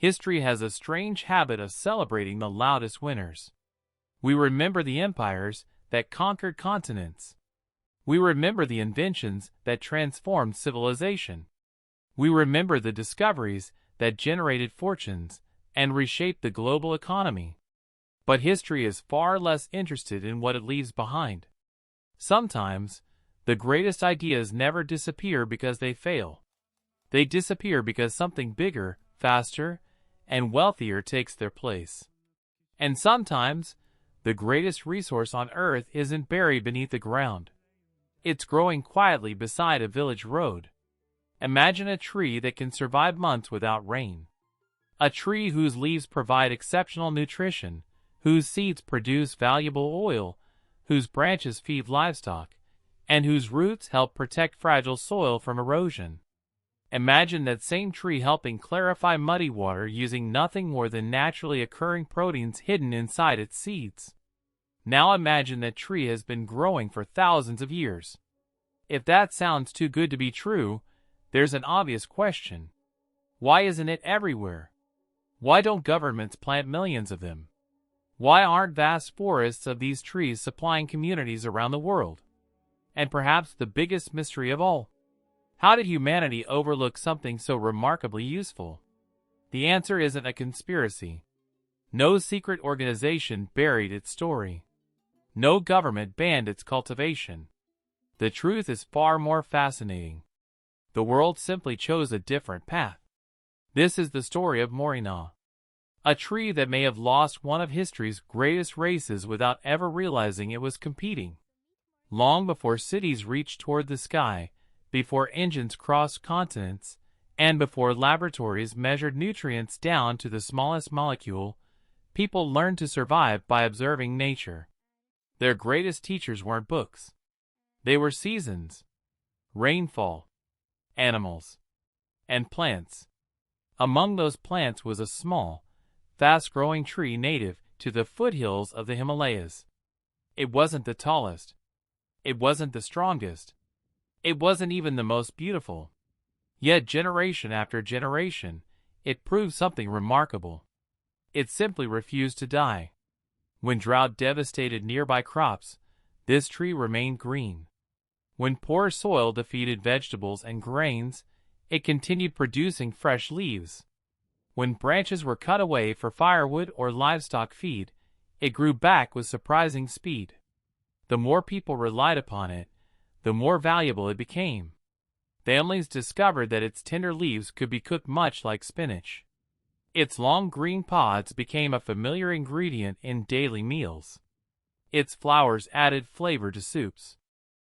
History has a strange habit of celebrating the loudest winners. We remember the empires that conquered continents. We remember the inventions that transformed civilization. We remember the discoveries that generated fortunes and reshaped the global economy. But history is far less interested in what it leaves behind. Sometimes, the greatest ideas never disappear because they fail. They disappear because something bigger, faster, and wealthier takes their place. And sometimes, the greatest resource on Earth isn't buried beneath the ground. It's growing quietly beside a village road. Imagine a tree that can survive months without rain. A tree whose leaves provide exceptional nutrition, whose seeds produce valuable oil, whose branches feed livestock, and whose roots help protect fragile soil from erosion. Imagine that same tree helping clarify muddy water using nothing more than naturally occurring proteins hidden inside its seeds. Now imagine that tree has been growing for thousands of years. If that sounds too good to be true, there's an obvious question. Why isn't it everywhere? Why don't governments plant millions of them? Why aren't vast forests of these trees supplying communities around the world? And perhaps the biggest mystery of all, how did humanity overlook something so remarkably useful? The answer isn't a conspiracy. No secret organization buried its story. No government banned its cultivation. The truth is far more fascinating. The world simply chose a different path. This is the story of Moringa, a tree that may have lost one of history's greatest races without ever realizing it was competing. Long before cities reached toward the sky, before engines crossed continents, and before laboratories measured nutrients down to the smallest molecule, people learned to survive by observing nature. Their greatest teachers weren't books. They were seasons, rainfall, animals, and plants. Among those plants was a small, fast-growing tree native to the foothills of the Himalayas. It wasn't the tallest. It wasn't the strongest. It wasn't even the most beautiful. Yet generation after generation, it proved something remarkable. It simply refused to die. When drought devastated nearby crops, this tree remained green. When poor soil defeated vegetables and grains, it continued producing fresh leaves. When branches were cut away for firewood or livestock feed, it grew back with surprising speed. The more people relied upon it, the more valuable it became. Families discovered that its tender leaves could be cooked much like spinach. Its long green pods became a familiar ingredient in daily meals. Its flowers added flavor to soups.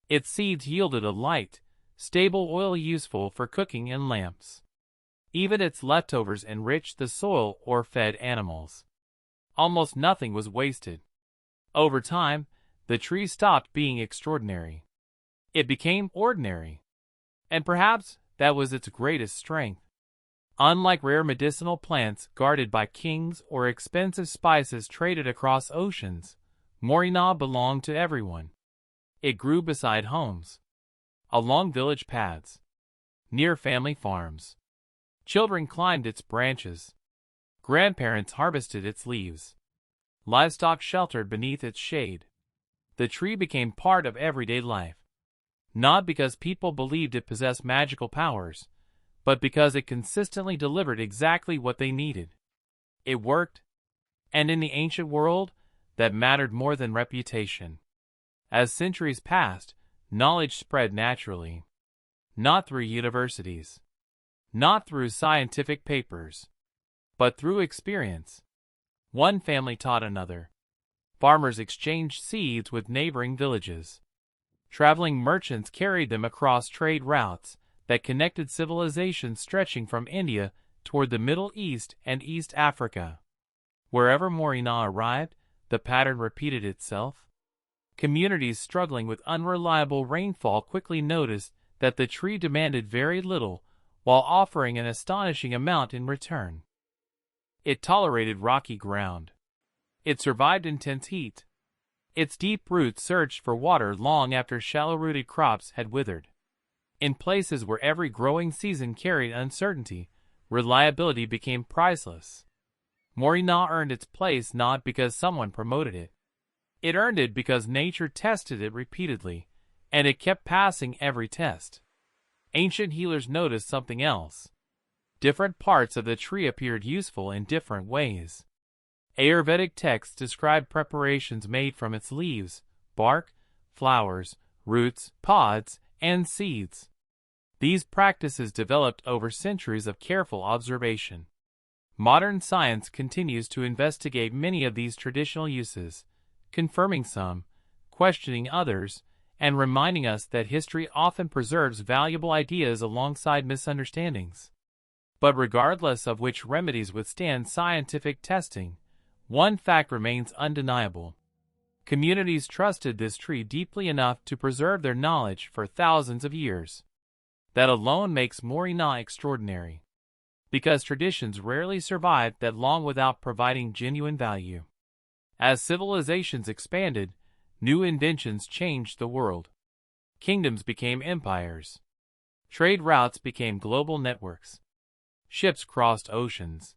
Its seeds yielded a light, stable oil useful for cooking in lamps. Even its leftovers enriched the soil or fed animals. Almost nothing was wasted. Over time, the tree stopped being extraordinary. It became ordinary. And perhaps that was its greatest strength. Unlike rare medicinal plants guarded by kings or expensive spices traded across oceans, Moringa belonged to everyone. It grew beside homes, along village paths, near family farms. Children climbed its branches. Grandparents harvested its leaves. Livestock sheltered beneath its shade. The tree became part of everyday life. Not because people believed it possessed magical powers, but because it consistently delivered exactly what they needed. It worked, and in the ancient world, that mattered more than reputation. As centuries passed, knowledge spread naturally. Not through universities, not through scientific papers, but through experience. One family taught another. Farmers exchanged seeds with neighboring villages. Traveling merchants carried them across trade routes that connected civilizations stretching from India toward the Middle East and East Africa. Wherever Moringa arrived, the pattern repeated itself. Communities struggling with unreliable rainfall quickly noticed that the tree demanded very little while offering an astonishing amount in return. It tolerated rocky ground. It survived intense heat. Its deep roots searched for water long after shallow-rooted crops had withered. In places where every growing season carried uncertainty, reliability became priceless. Moringa earned its place not because someone promoted it. It earned it because nature tested it repeatedly, and it kept passing every test. Ancient healers noticed something else. Different parts of the tree appeared useful in different ways. Ayurvedic texts describe preparations made from its leaves, bark, flowers, roots, pods, and seeds. These practices developed over centuries of careful observation. Modern science continues to investigate many of these traditional uses, confirming some, questioning others, and reminding us that history often preserves valuable ideas alongside misunderstandings. But regardless of which remedies withstand scientific testing, one fact remains undeniable. Communities trusted this tree deeply enough to preserve their knowledge for thousands of years. That alone makes Moringa extraordinary, because traditions rarely survive that long without providing genuine value. As civilizations expanded, new inventions changed the world. Kingdoms became empires. Trade routes became global networks. Ships crossed oceans.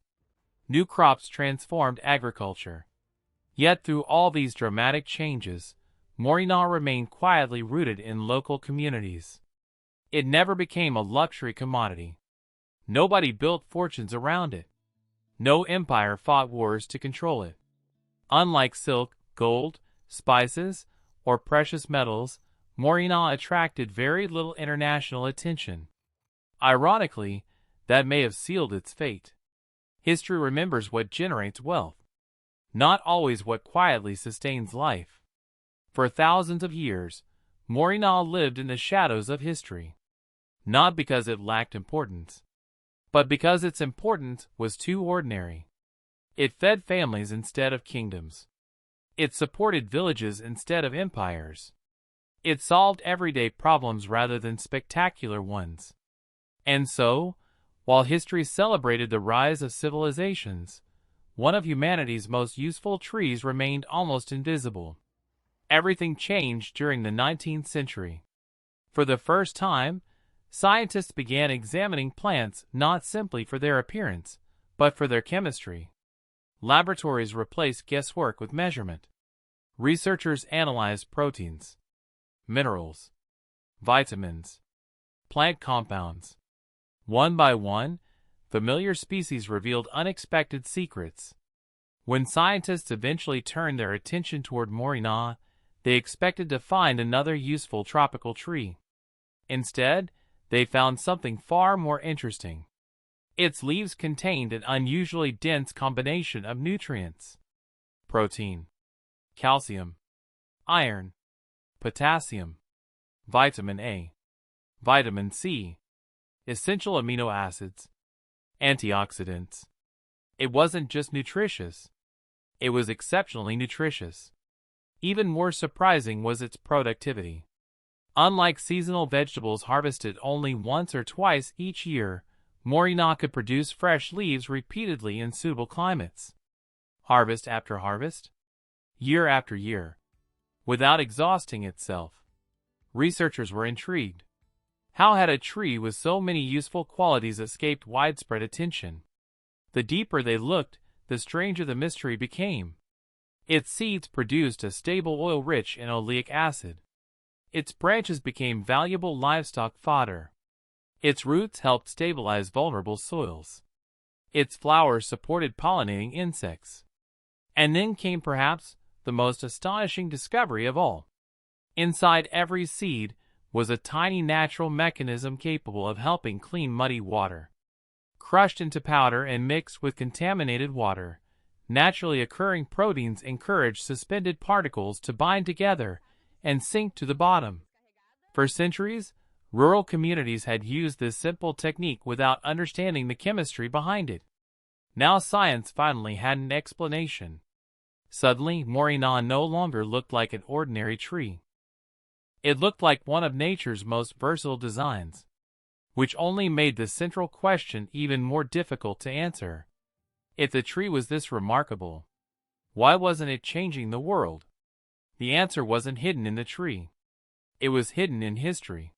New crops transformed agriculture. Yet through all these dramatic changes, Moringa remained quietly rooted in local communities. It never became a luxury commodity. Nobody built fortunes around it. No empire fought wars to control it. Unlike silk, gold, spices, or precious metals, Moringa attracted very little international attention. Ironically, that may have sealed its fate. History remembers what generates wealth, not always what quietly sustains life. For thousands of years, Moringa lived in the shadows of history. Not because it lacked importance, but because its importance was too ordinary. It fed families instead of kingdoms. It supported villages instead of empires. It solved everyday problems rather than spectacular ones. And so, while history celebrated the rise of civilizations, one of humanity's most useful trees remained almost invisible. Everything changed during the 19th century. For the first time, scientists began examining plants not simply for their appearance, but for their chemistry. Laboratories replaced guesswork with measurement. Researchers analyzed proteins, minerals, vitamins, plant compounds. One by one, familiar species revealed unexpected secrets. When scientists eventually turned their attention toward Moringa, they expected to find another useful tropical tree. Instead, they found something far more interesting. Its leaves contained an unusually dense combination of nutrients: protein, calcium, iron, potassium, vitamin A, vitamin C, essential amino acids, antioxidants. It wasn't just nutritious. It was exceptionally nutritious. Even more surprising was its productivity. Unlike seasonal vegetables harvested only once or twice each year, Moringa could produce fresh leaves repeatedly in suitable climates. Harvest after harvest, year after year, without exhausting itself. Researchers were intrigued. How had a tree with so many useful qualities escaped widespread attention? The deeper they looked, the stranger the mystery became. Its seeds produced a stable oil rich in oleic acid. Its branches became valuable livestock fodder. Its roots helped stabilize vulnerable soils. Its flowers supported pollinating insects. And then came perhaps the most astonishing discovery of all. Inside every seed was a tiny natural mechanism capable of helping clean muddy water. Crushed into powder and mixed with contaminated water, naturally occurring proteins encourage suspended particles to bind together and sink to the bottom. For centuries, rural communities had used this simple technique without understanding the chemistry behind it. Now science finally had an explanation. Suddenly, Moringa no longer looked like an ordinary tree. It looked like one of nature's most versatile designs, which only made the central question even more difficult to answer. If the tree was this remarkable, why wasn't it changing the world? The answer wasn't hidden in the tree. It was hidden in history.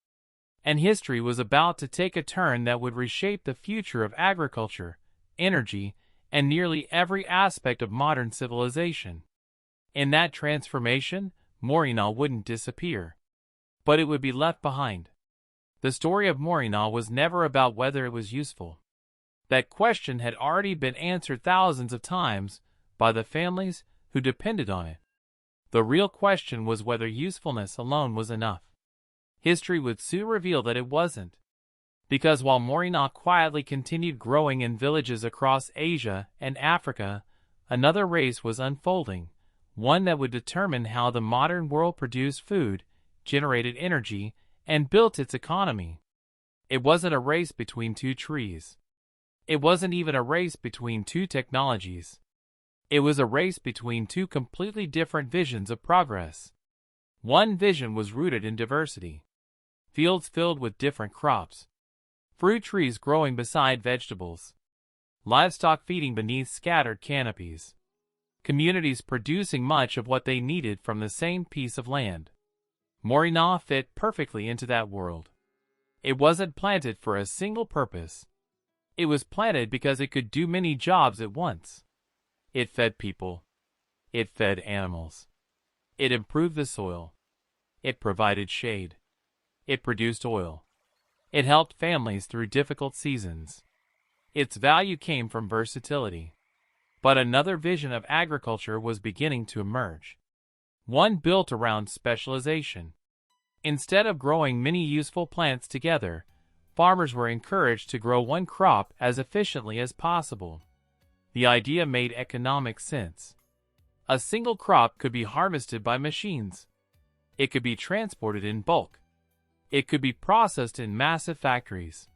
And history was about to take a turn that would reshape the future of agriculture, energy, and nearly every aspect of modern civilization. In that transformation, Moringa wouldn't disappear, but it would be left behind. The story of Moringa was never about whether it was useful. That question had already been answered thousands of times by the families who depended on it. The real question was whether usefulness alone was enough. History would soon reveal that it wasn't. Because while Moringa quietly continued growing in villages across Asia and Africa, another race was unfolding, one that would determine how the modern world produced food, generated energy, and built its economy. It wasn't a race between two trees. It wasn't even a race between two technologies. It was a race between two completely different visions of progress. One vision was rooted in diversity. Fields filled with different crops. Fruit trees growing beside vegetables. Livestock feeding beneath scattered canopies. Communities producing much of what they needed from the same piece of land. Moringa fit perfectly into that world. It wasn't planted for a single purpose. It was planted because it could do many jobs at once. It fed people. It fed animals. It improved the soil. It provided shade. It produced oil. It helped families through difficult seasons. Its value came from versatility. But another vision of agriculture was beginning to emerge. One built around specialization. Instead of growing many useful plants together, farmers were encouraged to grow one crop as efficiently as possible. The idea made economic sense. A single crop could be harvested by machines. It could be transported in bulk. It could be processed in massive factories.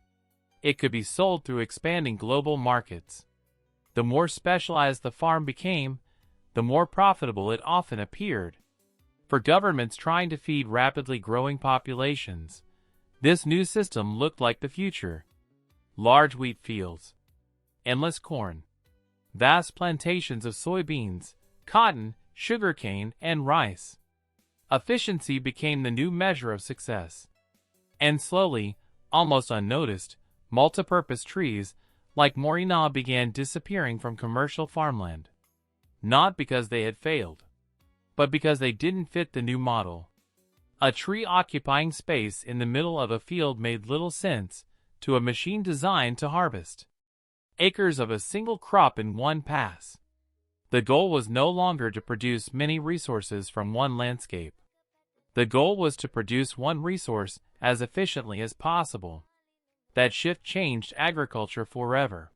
It could be sold through expanding global markets. The more specialized the farm became, the more profitable it often appeared. For governments trying to feed rapidly growing populations, this new system looked like the future. Large wheat fields, endless corn, vast plantations of soybeans, cotton, sugarcane, and rice. Efficiency became the new measure of success. And slowly, almost unnoticed, multipurpose trees like Moringa began disappearing from commercial farmland. Not because they had failed, but because they didn't fit the new model. A tree occupying space in the middle of a field made little sense to a machine designed to harvest acres of a single crop in one pass. The goal was no longer to produce many resources from one landscape. The goal was to produce one resource as efficiently as possible. That shift changed agriculture forever.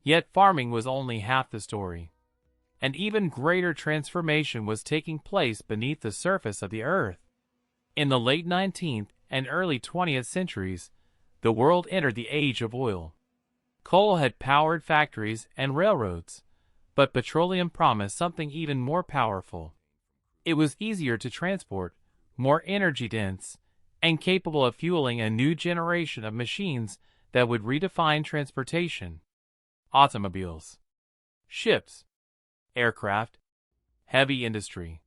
Yet farming was only half the story. An even greater transformation was taking place beneath the surface of the earth. In the late 19th and early 20th centuries, the world entered the age of oil. Coal had powered factories and railroads, but petroleum promised something even more powerful. It was easier to transport, more energy-dense, and capable of fueling a new generation of machines that would redefine transportation. Automobiles, ships, aircraft, heavy industry.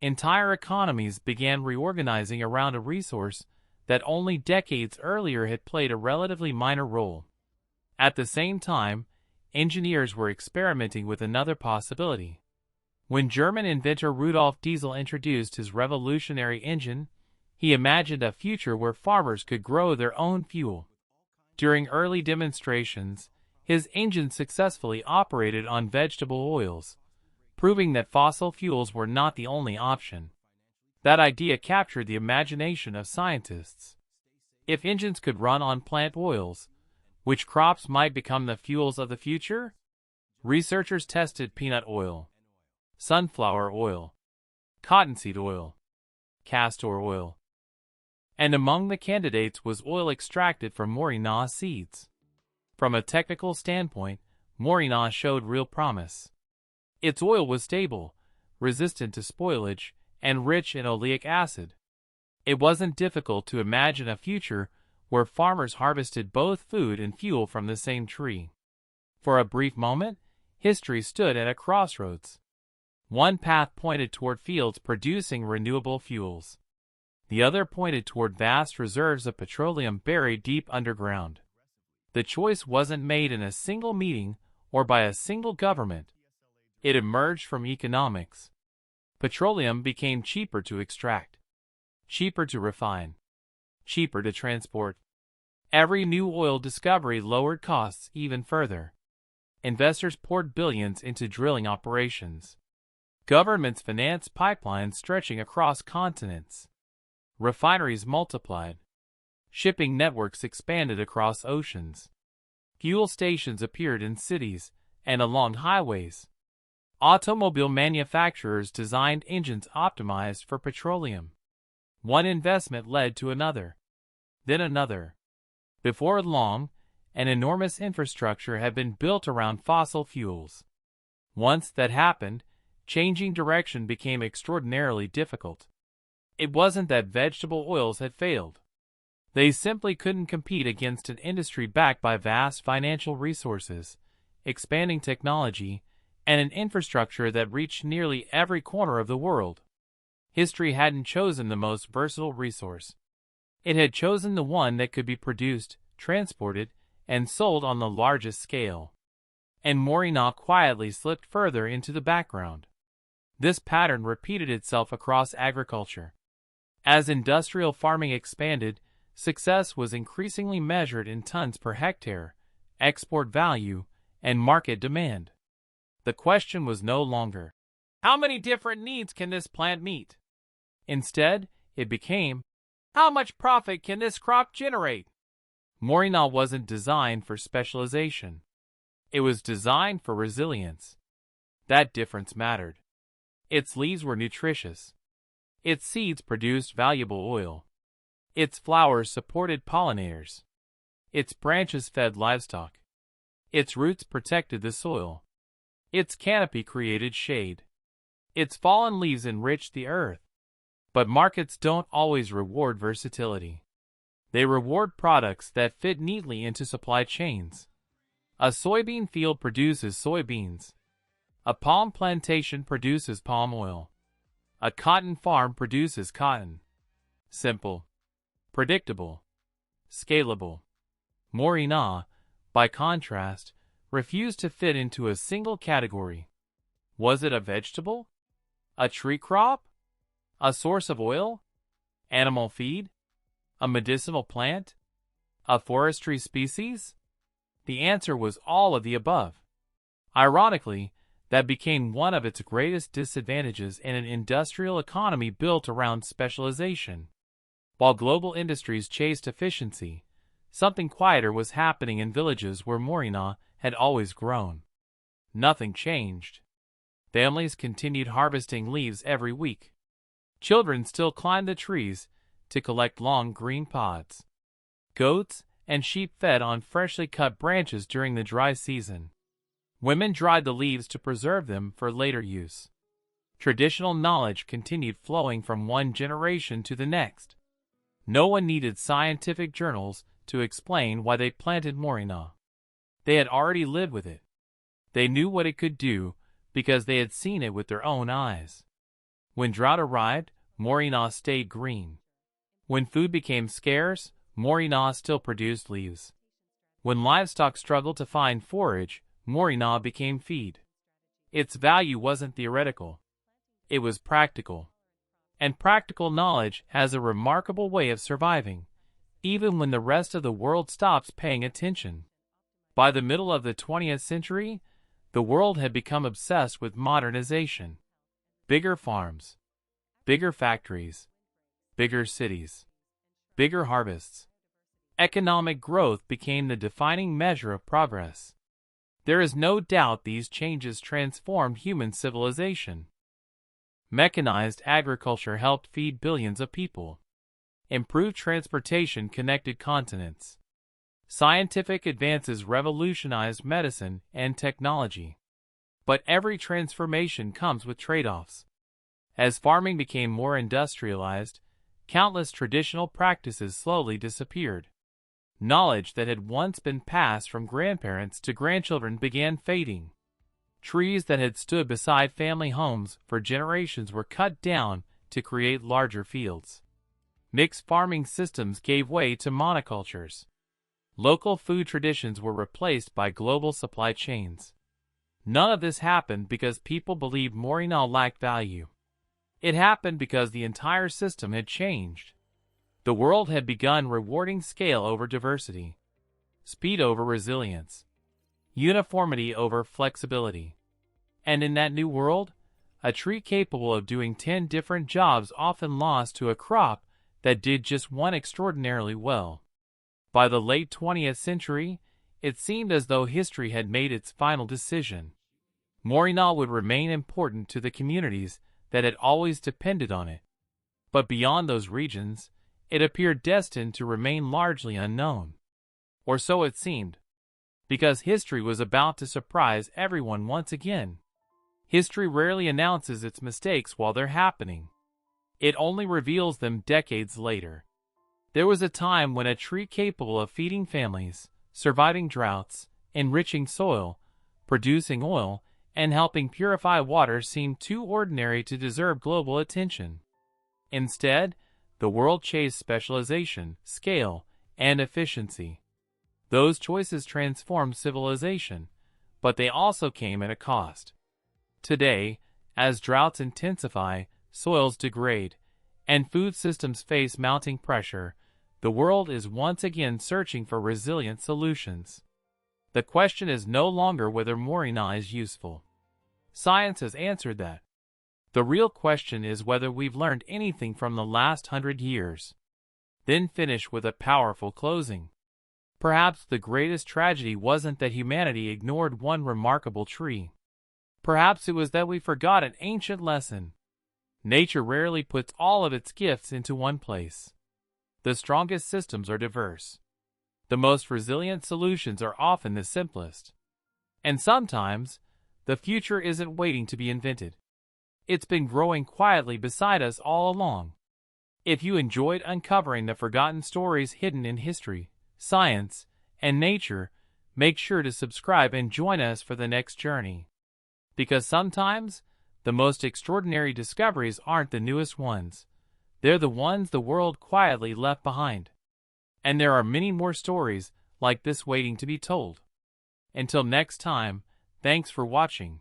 Entire economies began reorganizing around a resource that only decades earlier had played a relatively minor role. At the same time, engineers were experimenting with another possibility. When German inventor Rudolf Diesel introduced his revolutionary engine, he imagined a future where farmers could grow their own fuel. During early demonstrations, his engine successfully operated on vegetable oils, proving that fossil fuels were not the only option. That idea captured the imagination of scientists. If engines could run on plant oils, which crops might become the fuels of the future? Researchers tested peanut oil, sunflower oil, cottonseed oil, castor oil. And among the candidates was oil extracted from Moringa seeds. From a technical standpoint, Moringa showed real promise. Its oil was stable, resistant to spoilage, and rich in oleic acid. It wasn't difficult to imagine a future where farmers harvested both food and fuel from the same tree. For a brief moment, history stood at a crossroads. One path pointed toward fields producing renewable fuels. The other pointed toward vast reserves of petroleum buried deep underground. The choice wasn't made in a single meeting or by a single government. It emerged from economics. Petroleum became cheaper to extract, cheaper to refine, cheaper to transport. Every new oil discovery lowered costs even further. Investors poured billions into drilling operations. Governments financed pipelines stretching across continents. Refineries multiplied. Shipping networks expanded across oceans. Fuel stations appeared in cities and along highways. Automobile manufacturers designed engines optimized for petroleum. One investment led to another, then another. Before long, an enormous infrastructure had been built around fossil fuels. Once that happened, changing direction became extraordinarily difficult. It wasn't that vegetable oils had failed. They simply couldn't compete against an industry backed by vast financial resources, expanding technology, and an infrastructure that reached nearly every corner of the world. History hadn't chosen the most versatile resource. It had chosen the one that could be produced, transported, and sold on the largest scale. And Moringa quietly slipped further into the background. This pattern repeated itself across agriculture. As industrial farming expanded, success was increasingly measured in tons per hectare, export value, and market demand. The question was no longer, how many different needs can this plant meet? Instead, it became, how much profit can this crop generate? Moringa wasn't designed for specialization. It was designed for resilience. That difference mattered. Its leaves were nutritious. Its seeds produced valuable oil. Its flowers supported pollinators. Its branches fed livestock. Its roots protected the soil. Its canopy created shade. Its fallen leaves enriched the earth. But markets don't always reward versatility. They reward products that fit neatly into supply chains. A soybean field produces soybeans. A palm plantation produces palm oil. A cotton farm produces cotton. Simple, predictable, scalable. Moringa, by contrast, refused to fit into a single category. Was it a vegetable? A tree crop? A source of oil? Animal feed? A medicinal plant? A forestry species? The answer was all of the above. Ironically, that became one of its greatest disadvantages in an industrial economy built around specialization. While global industries chased efficiency, something quieter was happening in villages where Moringa had always grown. Nothing changed. Families continued harvesting leaves every week. Children still climbed the trees to collect long green pods. Goats and sheep fed on freshly cut branches during the dry season. Women dried the leaves to preserve them for later use. Traditional knowledge continued flowing from one generation to the next. No one needed scientific journals to explain why they planted Moringa. They had already lived with it. They knew what it could do because they had seen it with their own eyes. When drought arrived, Moringa stayed green. When food became scarce, Moringa still produced leaves. When livestock struggled to find forage, Moringa became feed. Its value wasn't theoretical. It was practical. And practical knowledge has a remarkable way of surviving, even when the rest of the world stops paying attention. By the middle of the 20th century, the world had become obsessed with modernization. Bigger farms, bigger factories, bigger cities, bigger harvests. Economic growth became the defining measure of progress. There is no doubt these changes transformed human civilization. Mechanized agriculture helped feed billions of people. Improved transportation connected continents. Scientific advances revolutionized medicine and technology. But every transformation comes with trade-offs. As farming became more industrialized, countless traditional practices slowly disappeared. Knowledge that had once been passed from grandparents to grandchildren began fading. Trees that had stood beside family homes for generations were cut down to create larger fields. Mixed farming systems gave way to monocultures. Local food traditions were replaced by global supply chains. None of this happened because people believed Moringa lacked value. It happened because the entire system had changed. The world had begun rewarding scale over diversity, speed over resilience, uniformity over flexibility. And in that new world, a tree capable of doing 10 different jobs often lost to a crop that did just one extraordinarily well. By the late 20th century, it seemed as though history had made its final decision. Moringa would remain important to the communities that had always depended on it. But beyond those regions, it appeared destined to remain largely unknown. Or so it seemed. Because history was about to surprise everyone once again. History rarely announces its mistakes while they're happening. It only reveals them decades later. There was a time when a tree capable of feeding families, surviving droughts, enriching soil, producing oil, and helping purify water seemed too ordinary to deserve global attention. Instead, the world chased specialization, scale, and efficiency. Those choices transformed civilization, but they also came at a cost. Today, as droughts intensify, soils degrade, and food systems face mounting pressure, the world is once again searching for resilient solutions. The question is no longer whether Moringa is useful. Science has answered that. The real question is whether we've learned anything from the last 100 years. Then finish with a powerful closing. Perhaps the greatest tragedy wasn't that humanity ignored one remarkable tree. Perhaps it was that we forgot an ancient lesson. Nature rarely puts all of its gifts into one place. The strongest systems are diverse. The most resilient solutions are often the simplest. And sometimes, the future isn't waiting to be invented. It's been growing quietly beside us all along. If you enjoyed uncovering the forgotten stories hidden in history, science, and nature, make sure to subscribe and join us for the next journey. Because sometimes, the most extraordinary discoveries aren't the newest ones. They're the ones the world quietly left behind. And there are many more stories like this waiting to be told. Until next time, thanks for watching.